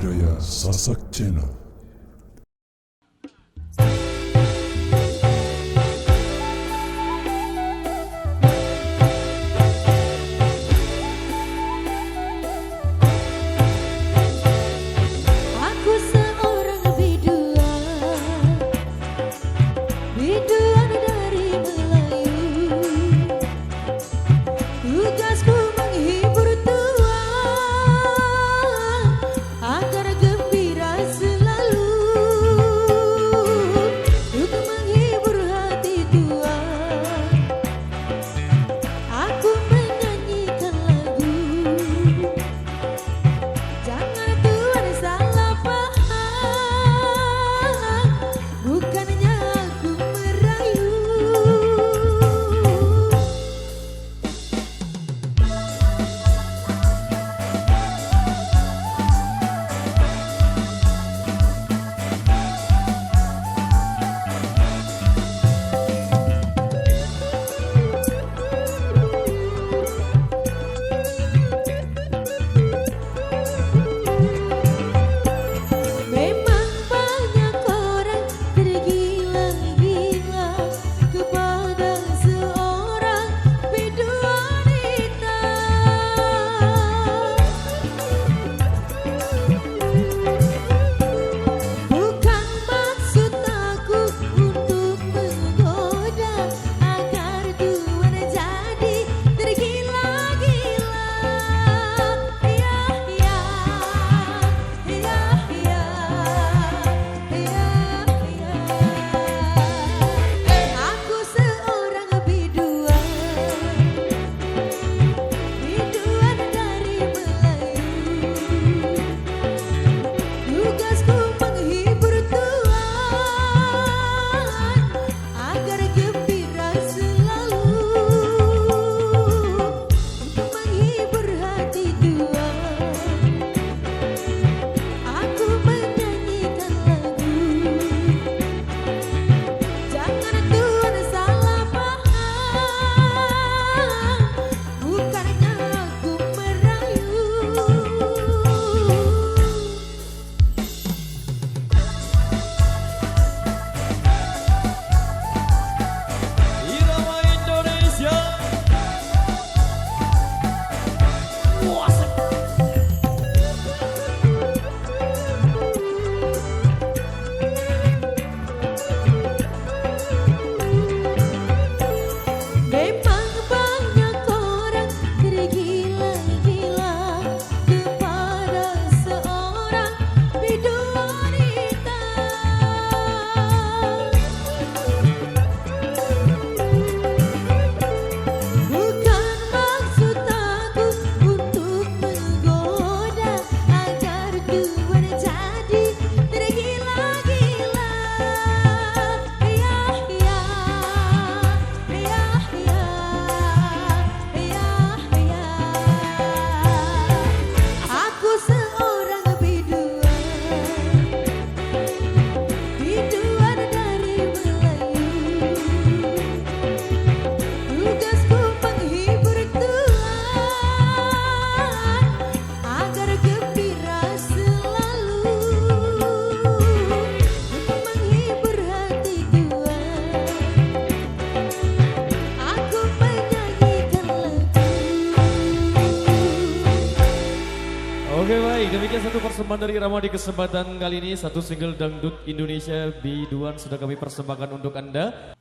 budaya Sasak Channel. Aku seorang biduan dari Melayu. Tugasku menghibur tuan agar gembira selalu. Untuk menghibur hati tuan, aku menyanyikan lagu. Jangan tuan salah paham, bukannya aku merayu. Memang banyak orang tergila-gila kepada seorang biduan hitam. Bukan maksud aku untuk menggoda agar tuan jadi tergila-gila. Ya, ya, ya, ya, ya, ya. Aku seorang biduan dari Melayu. Tugasku menghibur tuan agar gembira selalu. Untuk menghibur hati tuan, aku menyanyikan lagu. Jangan tuan salah paham, bukannya aku merayu. Irama Indonesia. Memang banyak orang tergila-gila kepada seorang biduan hitam. Bukan maksud aku untuk menggoda agar tuan jadi tergila-gila. Ya, ya, ya, ya, ya, ya. Aku seorang biduan dari Melayu. Tugasku menghibur tuan agar gembira selalu. Untuk menghibur hati tuan, aku menyanyikan lagu. Oke baik, demikian satu persembahan dari Irama di kesempatan kali ini. Satu single dangdut Indonesia biduan sudah kami persembahkan untuk Anda.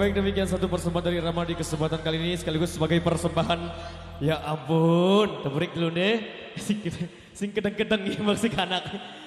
baik, demikian satu persembahan dari Rama di kesempatan kali ini sekaligus sebagai persembahan. Ya ampun, teberik dulu deh. Sing kedeng-kedeng ya maksud anak.